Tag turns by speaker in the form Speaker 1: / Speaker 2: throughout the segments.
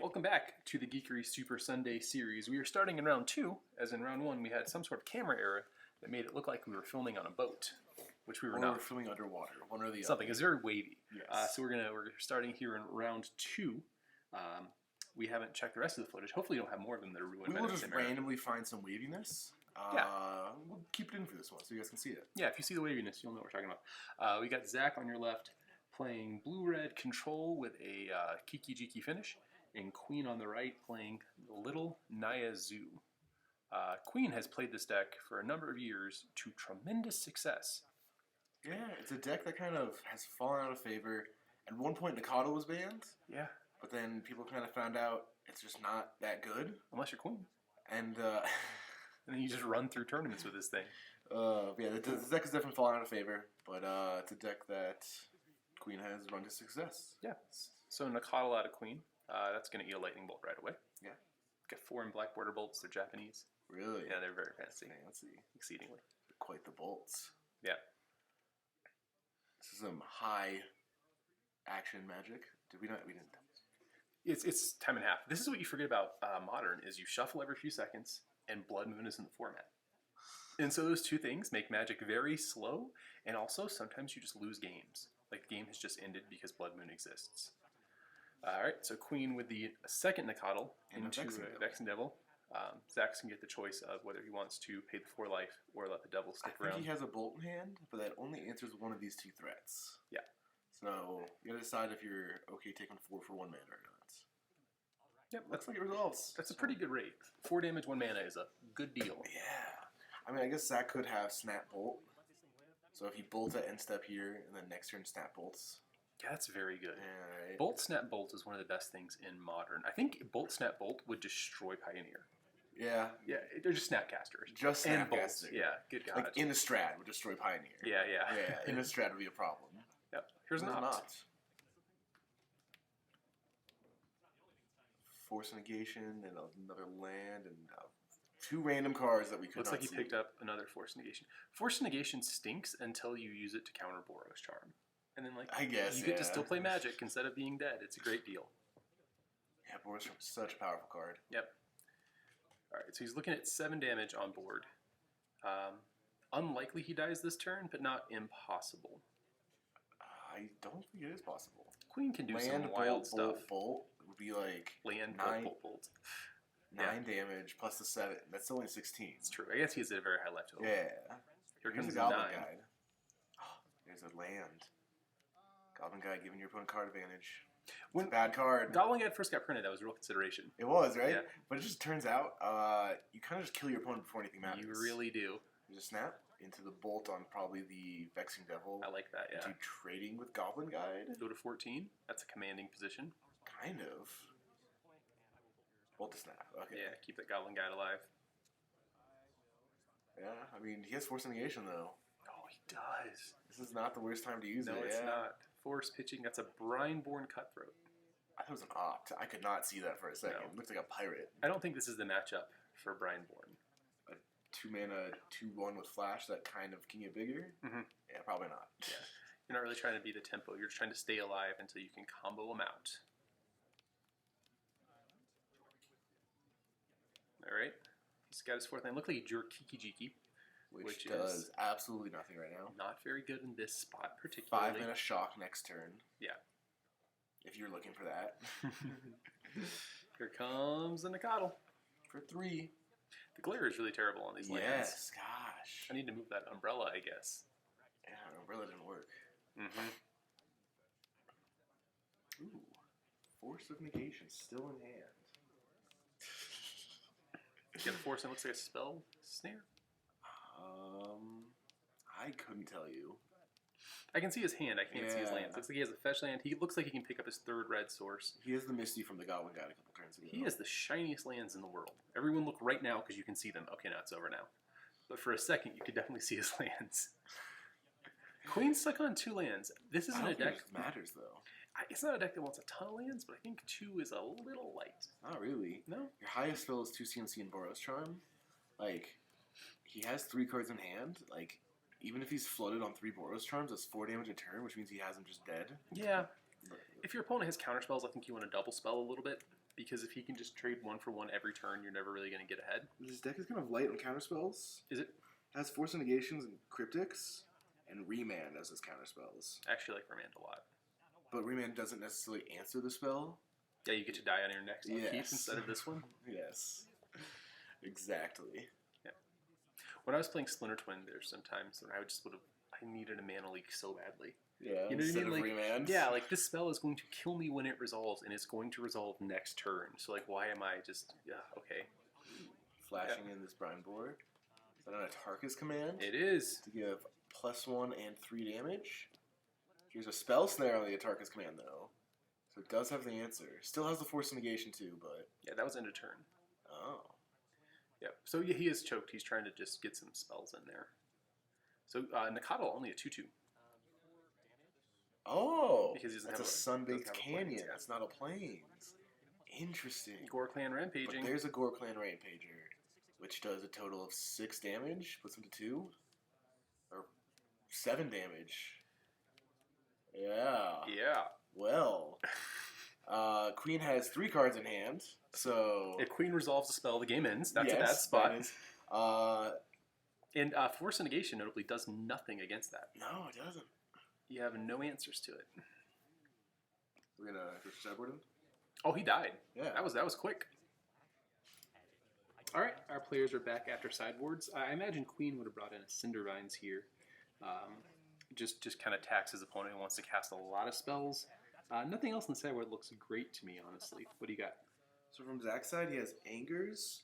Speaker 1: Welcome back to the Geekery Super Sunday series. We are starting in round 2, as in round 1 we had some sort of camera error that made it look like we were filming on a boat, which we were not.
Speaker 2: Or filming underwater, one or the
Speaker 1: Something.
Speaker 2: other.
Speaker 1: It's very wavy.
Speaker 2: Yes.
Speaker 1: So we're starting here in round 2. We haven't checked the rest of the footage. Hopefully you don't have more of them that are ruined.
Speaker 2: We will just randomly find some waviness. We'll keep it in for this one so you guys can see it.
Speaker 1: Yeah, if you see the waviness, you'll know what we're talking about. We got Zach on your left playing blue-red control with a Kiki-Jiki finish, and Queen on the right playing Little Naya Zoo. Queen has played this deck for a number of years to tremendous success.
Speaker 2: Yeah, it's a deck that kind of has fallen out of favor. At one point, Nacatl was banned.
Speaker 1: Yeah.
Speaker 2: But then people kind of found out it's just not that good.
Speaker 1: Unless you're Queen.
Speaker 2: And
Speaker 1: and then you just run through tournaments with this thing.
Speaker 2: Yeah, the deck has definitely fallen out of favor. But it's a deck that Queen has run to success.
Speaker 1: Yeah. So Nacatl out of Queen. That's going to eat a lightning bolt right away.
Speaker 2: Yeah.
Speaker 1: Got 4 in black border bolts. They're Japanese.
Speaker 2: Really?
Speaker 1: Yeah, they're very fancy.
Speaker 2: Fancy.
Speaker 1: Exceedingly.
Speaker 2: Quite the bolts.
Speaker 1: Yeah.
Speaker 2: This is some high action magic. Did we not? We didn't.
Speaker 1: It's time and a half. This is what you forget about Modern, is you shuffle every few seconds, and Blood Moon is in the format. And so those two things make Magic very slow, and also sometimes you just lose games. Like the game has just ended because Blood Moon exists. Alright, so Queen with the second Nacatl into Vexing Devil. Zach's can get the choice of whether he wants to pay the 4 life or let the devil stick around.
Speaker 2: I think he has a bolt in hand, but that only answers one of these 2 threats.
Speaker 1: Yeah.
Speaker 2: So you gotta decide if you're okay taking 4 for 1 mana or not.
Speaker 1: Yep,
Speaker 2: Looks like it resolves.
Speaker 1: That's a pretty good rate. 4 damage, 1 mana is a good deal.
Speaker 2: Yeah. I mean, I guess Zach could have Snap Bolt. So if he bolts at end step here, and then next turn Snap Bolts.
Speaker 1: Yeah, that's very good.
Speaker 2: Yeah, right.
Speaker 1: Bolt Snap Bolt is one of the best things in Modern. I think Bolt Snap Bolt would destroy Pioneer.
Speaker 2: Yeah.
Speaker 1: Yeah, they're just Snapcasters.
Speaker 2: Just Snapcaster.
Speaker 1: Yeah, good God.
Speaker 2: Like Innistrad would destroy Pioneer.
Speaker 1: Yeah.
Speaker 2: Yeah, Innistrad would be a problem.
Speaker 1: Yep. Here's an opt.
Speaker 2: Force of Negation and another land and 2 random cards that we could
Speaker 1: Looks
Speaker 2: not
Speaker 1: like
Speaker 2: see.
Speaker 1: he picked up another Force of Negation. Force of Negation stinks until you use it to counter Boros Charm. And then, like,
Speaker 2: I guess,
Speaker 1: you get to still play Magic instead of being dead. It's a great deal.
Speaker 2: Yeah, Boros Charm is such a powerful card.
Speaker 1: Yep. Alright, so he's looking at 7 damage on board. Unlikely he dies this turn, but not impossible.
Speaker 2: I don't think it is possible.
Speaker 1: Queen can do
Speaker 2: land,
Speaker 1: some wild
Speaker 2: bolt,
Speaker 1: stuff.
Speaker 2: Bolt would be like
Speaker 1: Land,
Speaker 2: 9,
Speaker 1: bolt.
Speaker 2: 9 damage plus the 7. That's only 16.
Speaker 1: It's true. I guess he has a very high left total.
Speaker 2: Yeah.
Speaker 1: Here
Speaker 2: Here's
Speaker 1: comes
Speaker 2: a Goblin
Speaker 1: 9.
Speaker 2: Guide. Oh, there's a land. Goblin Guide giving your opponent card advantage. It's a bad card.
Speaker 1: Goblin Guide first got printed, that was a real consideration.
Speaker 2: It was, right?
Speaker 1: Yeah.
Speaker 2: But it just turns out you kind of just kill your opponent before anything matters.
Speaker 1: You really do.
Speaker 2: There's a snap into the bolt on probably the Vexing Devil.
Speaker 1: I like that, yeah.
Speaker 2: Into trading with Goblin Guide.
Speaker 1: Go to 14. That's a commanding position.
Speaker 2: Kind of. Bolt to snap. Okay.
Speaker 1: Yeah, keep that Goblin Guide alive.
Speaker 2: Yeah, I mean, he has Force of Negation, though.
Speaker 1: Oh, he does.
Speaker 2: This is not the worst time to use it.
Speaker 1: No, it's not. Force pitching. That's a Brineborn Cutthroat.
Speaker 2: I thought it was an opt. I could not see that for a second.
Speaker 1: No.
Speaker 2: It looks like a pirate.
Speaker 1: I don't think this is the matchup for Brineborn.
Speaker 2: A 2-mana 2/1 with flash that kind of can get bigger?
Speaker 1: Mm-hmm.
Speaker 2: Yeah, probably not.
Speaker 1: Yeah. You're not really trying to beat the tempo. You're just trying to stay alive until you can combo them out. All right. He's got his 4th land. Look like he drew Kiki-Jiki.
Speaker 2: Which does
Speaker 1: is
Speaker 2: absolutely nothing right now.
Speaker 1: Not very good in this spot, particularly.
Speaker 2: 5-mana shock next turn.
Speaker 1: Yeah.
Speaker 2: If you're looking for that.
Speaker 1: Here comes the Nacatl.
Speaker 2: For 3.
Speaker 1: The glare is really terrible on these lands.
Speaker 2: Yes, gosh.
Speaker 1: I need to move that umbrella, I guess.
Speaker 2: Yeah, Umbrella didn't work.
Speaker 1: Mm-hmm.
Speaker 2: Ooh. Force of Negation still in hand.
Speaker 1: You got a Force and it looks like a Spell Snare?
Speaker 2: I couldn't tell you.
Speaker 1: I can see his hand. I can't see his
Speaker 2: Yeah.
Speaker 1: lands. Looks like he has a fetch land. He looks like he can pick up his 3rd red source.
Speaker 2: He has the Misty from the Goblin Guide a couple turns ago.
Speaker 1: He has the shiniest lands in the world. Everyone look right now because you can see them. Okay, now it's over now. But for a second, you could definitely see his lands. Queen's stuck on 2 lands. This isn't a deck.
Speaker 2: It matters, though.
Speaker 1: It's not a deck that wants a ton of lands, but I think 2 is a little light.
Speaker 2: Not really.
Speaker 1: No?
Speaker 2: Your highest spell is 2 CMC and Boros Charm. Like, he has 3 cards in hand. Like, even if he's flooded on 3 Boros Charms, that's 4 damage a turn, which means he has him just dead.
Speaker 1: Yeah. If your opponent has counterspells, I think you want to double spell a little bit. because if he can just trade 1-for-1 every turn, you're never really going to get ahead.
Speaker 2: This deck is kind of light on counterspells.
Speaker 1: Is it?
Speaker 2: It has Force of Negations and Cryptics, and Remand as its counterspells.
Speaker 1: I actually like Remand a lot.
Speaker 2: But Remand doesn't necessarily answer the spell.
Speaker 1: Yeah, you get to die on your next
Speaker 2: Yes.
Speaker 1: upkeep instead of this one.
Speaker 2: Yes. Exactly.
Speaker 1: Yeah. When I was playing Splinter Twin, there's sometimes where I needed a mana leak so badly.
Speaker 2: Yeah,
Speaker 1: You know what I
Speaker 2: instead
Speaker 1: mean?
Speaker 2: of
Speaker 1: Like,
Speaker 2: Remand.
Speaker 1: yeah, like this spell is going to kill me when it resolves, and it's going to resolve next turn. So like, why am I just okay?
Speaker 2: Flashing in this Brineborn. Is that on a Tarkus command?
Speaker 1: It is.
Speaker 2: To give +1 and 3 damage. Here's a Spell Snare on the Tarkus command, though. So it does have the answer. Still has the Force of Negation, too, but...
Speaker 1: Yeah, that was end of turn.
Speaker 2: Oh.
Speaker 1: Yep. So yeah, he is choked. He's trying to just get some spells in there. So Nacatl only a 2/2.
Speaker 2: Oh!
Speaker 1: Because he doesn't
Speaker 2: that's
Speaker 1: have
Speaker 2: a Sun-Baked
Speaker 1: doesn't have a
Speaker 2: Canyon.
Speaker 1: plains, yeah.
Speaker 2: That's not a Plains. Interesting.
Speaker 1: Ghor-Clan
Speaker 2: But
Speaker 1: Rampaging.
Speaker 2: there's a Ghor-Clan Rampager, which does a total of 6 damage. Puts him to 2. Or 7 damage. Yeah.
Speaker 1: Yeah.
Speaker 2: Well, Queen has 3 cards in hand, so...
Speaker 1: If Queen resolves the spell, the game ends. That's a bad
Speaker 2: yes,
Speaker 1: spot.
Speaker 2: that is.
Speaker 1: And Force of Negation notably does nothing against that.
Speaker 2: No, it doesn't.
Speaker 1: You have no answers to it.
Speaker 2: We're gonna go sideboard him?
Speaker 1: Oh, he died.
Speaker 2: Yeah.
Speaker 1: That was quick. All right, our players are back after sideboards. I imagine Queen would have brought in a Cindervines here. Just kind of tax his opponent who wants to cast a lot of spells. Nothing else in the sideboard looks great to me, honestly. What do you got?
Speaker 2: So from Zach's side, he has Angers,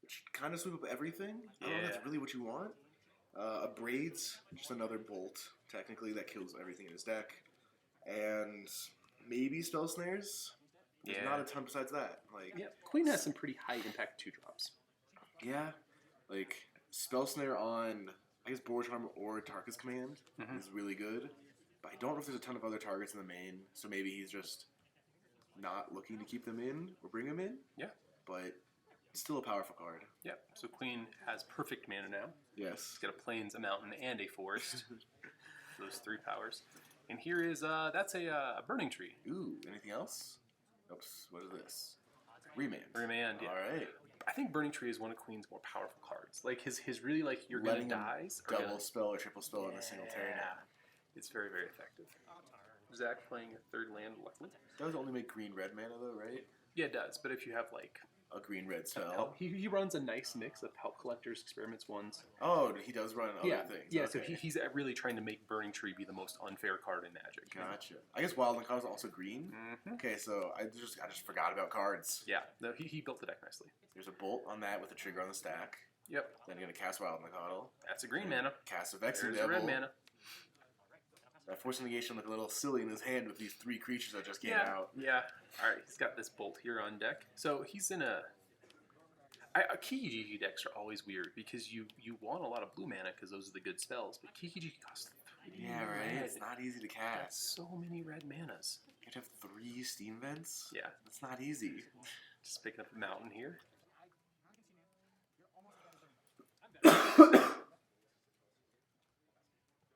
Speaker 2: which kind of sweep up everything. I don't know if that's really what you want. A Braids, just another bolt, technically, that kills everything in his deck. And maybe Spell Snares. There's not a ton besides that. Like,
Speaker 1: yeah, Queen has some pretty high impact 2-drops.
Speaker 2: yeah, like Spell Snare on, I guess, Boros Charm or Tarkus Command is really good. But I don't know if there's a ton of other targets in the main, so maybe he's just not looking to keep them in or bring them in.
Speaker 1: Yeah.
Speaker 2: But still a powerful card.
Speaker 1: Yeah, so Queen has perfect mana now.
Speaker 2: Yes.
Speaker 1: He's got a plains, a mountain, and a forest. Those 3 powers. And here is, that's a Burning-Tree.
Speaker 2: Ooh, anything else? Oops, what is this? Remand.
Speaker 1: Remand, yeah.
Speaker 2: Alright.
Speaker 1: I think Burning-Tree is one of Queen's more powerful cards. Like, his really, like, you're
Speaker 2: Letting
Speaker 1: gonna
Speaker 2: him
Speaker 1: dies.
Speaker 2: double spell or triple spell in a single turn.
Speaker 1: It's very, very effective. Zach playing a 3rd land, luckily.
Speaker 2: Does only make green-red mana, though, right?
Speaker 1: Yeah, it does. But if you have, like...
Speaker 2: A green-red spell.
Speaker 1: Pelt, he runs a nice mix of Pelt Collectors, Experiments ones.
Speaker 2: Oh, he does run other things.
Speaker 1: Yeah,
Speaker 2: okay.
Speaker 1: so he's really trying to make Burning-Tree be the most unfair card in Magic.
Speaker 2: Gotcha. I guess Wild Nacatl is also green.
Speaker 1: Mm-hmm.
Speaker 2: Okay, so I just forgot about cards.
Speaker 1: Yeah, no, he built the deck nicely.
Speaker 2: There's a bolt on that with a trigger on the stack.
Speaker 1: Yep.
Speaker 2: Then you're gonna cast Wild Nacatl.
Speaker 1: That's a green mana.
Speaker 2: Cast a Vexing
Speaker 1: There's
Speaker 2: Devil.
Speaker 1: a red mana.
Speaker 2: That Force of Negation looked a little silly in his hand with these 3 creatures that just came out.
Speaker 1: Yeah. Alright, he's got this bolt here on deck. So he's in a... Kiki-Jiki decks are always weird because you want a lot of blue mana because those are the good spells, but Kiki-Jiki costs 3
Speaker 2: Yeah, right?
Speaker 1: red.
Speaker 2: It's not easy to cast.
Speaker 1: So many red manas.
Speaker 2: You have to have 3 Steam Vents?
Speaker 1: Yeah.
Speaker 2: That's not easy.
Speaker 1: Just picking up a mountain here. Did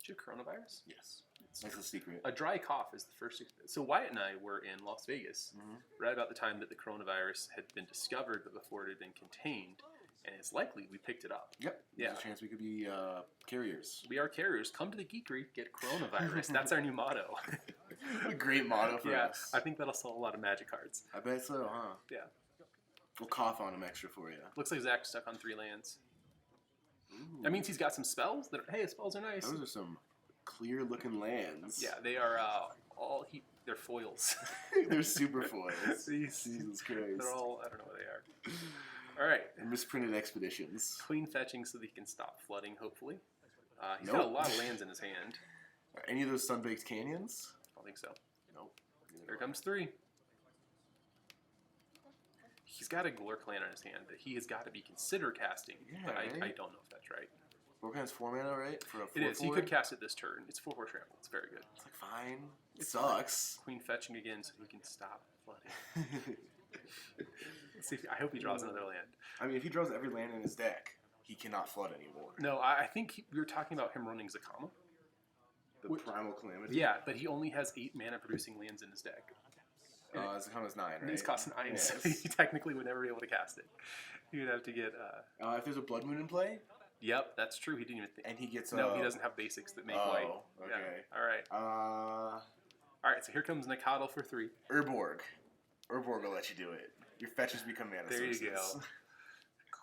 Speaker 1: you have coronavirus?
Speaker 2: Yes. That's the secret.
Speaker 1: A dry cough is the first. So Wyatt and I were in Las Vegas right about the time that the coronavirus had been discovered, but before it had been contained, and it's likely we picked it up.
Speaker 2: Yep. There's a chance we could be carriers.
Speaker 1: We are carriers. Come to the Geekery, get coronavirus. That's our new motto.
Speaker 2: What a great motto for us.
Speaker 1: I think that'll sell a lot of Magic cards.
Speaker 2: I bet so, huh?
Speaker 1: Yeah.
Speaker 2: We'll cough on them extra for you.
Speaker 1: Looks like Zach's stuck on 3 lands.
Speaker 2: Ooh.
Speaker 1: That means he's got some spells. Hey, spells are nice.
Speaker 2: Those are some clear-looking lands.
Speaker 1: Yeah, they are they're foils.
Speaker 2: They're super foils.
Speaker 1: Jesus
Speaker 2: Christ.
Speaker 1: They're all, I don't know what they are. All right.
Speaker 2: And misprinted expeditions.
Speaker 1: Queen fetching so that he can stop flooding, hopefully. He's
Speaker 2: Nope.
Speaker 1: got a lot of lands in his hand.
Speaker 2: Are any of those Sun-Baked Canyons?
Speaker 1: I don't think so.
Speaker 2: Nope.
Speaker 1: Here comes 3. He's got a Ghor-Clan on his hand that he has got to be considered casting,
Speaker 2: Yeah,
Speaker 1: but I
Speaker 2: right?
Speaker 1: don't know if that's right.
Speaker 2: Ghor-Clan's 4 mana, right? For a 4/4?
Speaker 1: It is. He could cast it this turn. It's 4/4 trample. It's very good.
Speaker 2: It's like, fine. It sucks.
Speaker 1: Queen fetching again so he can stop flooding. Let's see I hope he draws another land.
Speaker 2: I mean, if he draws every land in his deck, he cannot flood anymore.
Speaker 1: No, I think we were talking about him running Zakama.
Speaker 2: The Primal Calamity?
Speaker 1: Yeah, but he only has 8 mana producing lands in his deck.
Speaker 2: It's comes 9, right?
Speaker 1: It's cost 9,
Speaker 2: Yes.
Speaker 1: so you technically would never be able to cast it. You'd have to get.
Speaker 2: If there's a Blood Moon in play,
Speaker 1: Yep, that's true. He didn't even think.
Speaker 2: and he gets
Speaker 1: No, he doesn't have basics that make white.
Speaker 2: Okay.
Speaker 1: Yeah. All right.
Speaker 2: Uh,
Speaker 1: All right. So here comes Nacatl for 3.
Speaker 2: Urborg. Urborg will let you do it. Your fetches become mana
Speaker 1: There
Speaker 2: sources.
Speaker 1: you go.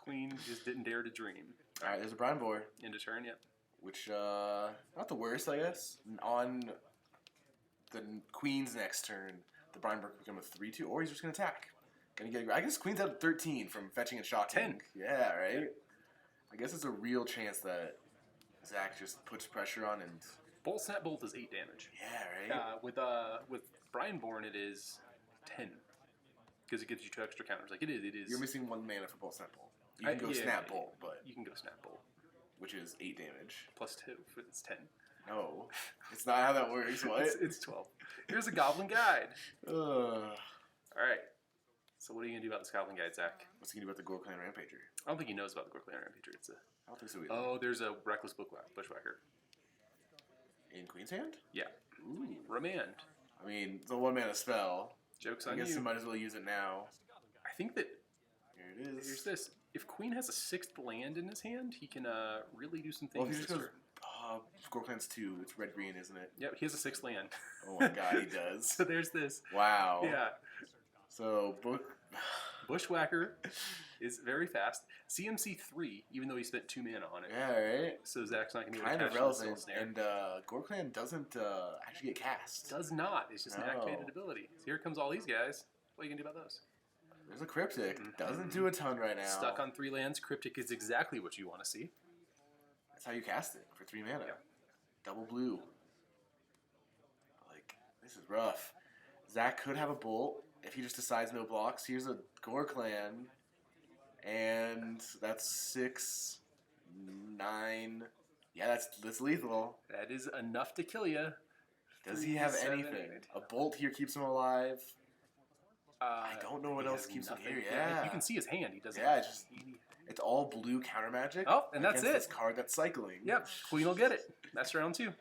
Speaker 1: Queen just didn't dare to dream.
Speaker 2: All right, there's a Brineborn,
Speaker 1: End of turn. Yep.
Speaker 2: which not the worst, I guess. On the Queen's next turn, the Brineborn can become a 3/2, or he's just gonna attack. Gonna get. I guess Queen's at 13 from fetching and shocking.
Speaker 1: 10.
Speaker 2: Yeah, right. I guess it's a real chance that Zach just puts pressure on and.
Speaker 1: Bolt Snap Bolt is 8 damage.
Speaker 2: Yeah, right.
Speaker 1: With Brineborn it is 10 because it gives you 2 extra counters. Like it is.
Speaker 2: You're missing 1 mana for Bolt Snap Bolt. You can go Snap Bolt, but
Speaker 1: you can go Snap Bolt
Speaker 2: which is 8 damage.
Speaker 1: plus 2. It's 10.
Speaker 2: No, it's not how that works. What?
Speaker 1: It's 12. Here's a Goblin Guide.
Speaker 2: Ugh.
Speaker 1: All right. So what are you gonna do about this Goblin Guide, Zach?
Speaker 2: What's he gonna do about the Ghor-Clan Rampager?
Speaker 1: I don't think he knows about the Ghor-Clan Rampager. It's a.
Speaker 2: I don't think so either.
Speaker 1: Oh, there's a Reckless Bushwhacker.
Speaker 2: In Queen's hand?
Speaker 1: Yeah.
Speaker 2: Ooh.
Speaker 1: Remand.
Speaker 2: I mean, it's a 1 mana spell.
Speaker 1: Joke's
Speaker 2: I
Speaker 1: on
Speaker 2: guess
Speaker 1: you.
Speaker 2: you might as well use it now.
Speaker 1: I think that
Speaker 2: Here it is.
Speaker 1: here's this. If Queen has a 6th land in his hand, he can really do some
Speaker 2: Well,
Speaker 1: things
Speaker 2: if he
Speaker 1: this
Speaker 2: just
Speaker 1: turn.
Speaker 2: goes, Ghor-Clan's 2. It's red-green, isn't it?
Speaker 1: Yep, he has a 6th land.
Speaker 2: Oh my god, he does.
Speaker 1: So there's this.
Speaker 2: Wow.
Speaker 1: Yeah.
Speaker 2: So,
Speaker 1: Bushwhacker is very fast. CMC 3, even though he spent 2 mana on it.
Speaker 2: yeah, right?
Speaker 1: So Zach's not going to be able
Speaker 2: Kind
Speaker 1: to
Speaker 2: of
Speaker 1: catch
Speaker 2: relevant.
Speaker 1: the Spell Snare.
Speaker 2: And Ghor-Clan doesn't actually get cast.
Speaker 1: Does not. It's just an
Speaker 2: No.
Speaker 1: activated ability. So here comes all these guys. What are you going to do about those?
Speaker 2: There's a Cryptic. Doesn't do a ton right now.
Speaker 1: Stuck on 3 lands. Cryptic is exactly what you want to see.
Speaker 2: That's how you cast it for 3 mana.
Speaker 1: Yeah.
Speaker 2: Double blue. Like, this is rough. Zach could have a Bolt if he just decides no blocks. Here's a Ghor-Clan. And that's 6, 9. Yeah, that's lethal.
Speaker 1: That is enough to kill you.
Speaker 2: Does he have
Speaker 1: 7,
Speaker 2: anything?
Speaker 1: 8.
Speaker 2: A Bolt here keeps him alive. I don't know what
Speaker 1: he
Speaker 2: else
Speaker 1: has
Speaker 2: keeps him
Speaker 1: nothing.
Speaker 2: here. Yeah.
Speaker 1: You can see his hand. He doesn't.
Speaker 2: Yeah, it's just it's all blue counter magic.
Speaker 1: Oh, and that's
Speaker 2: against
Speaker 1: it.
Speaker 2: This card that's cycling.
Speaker 1: Yep. Queen will get it. That's round 2.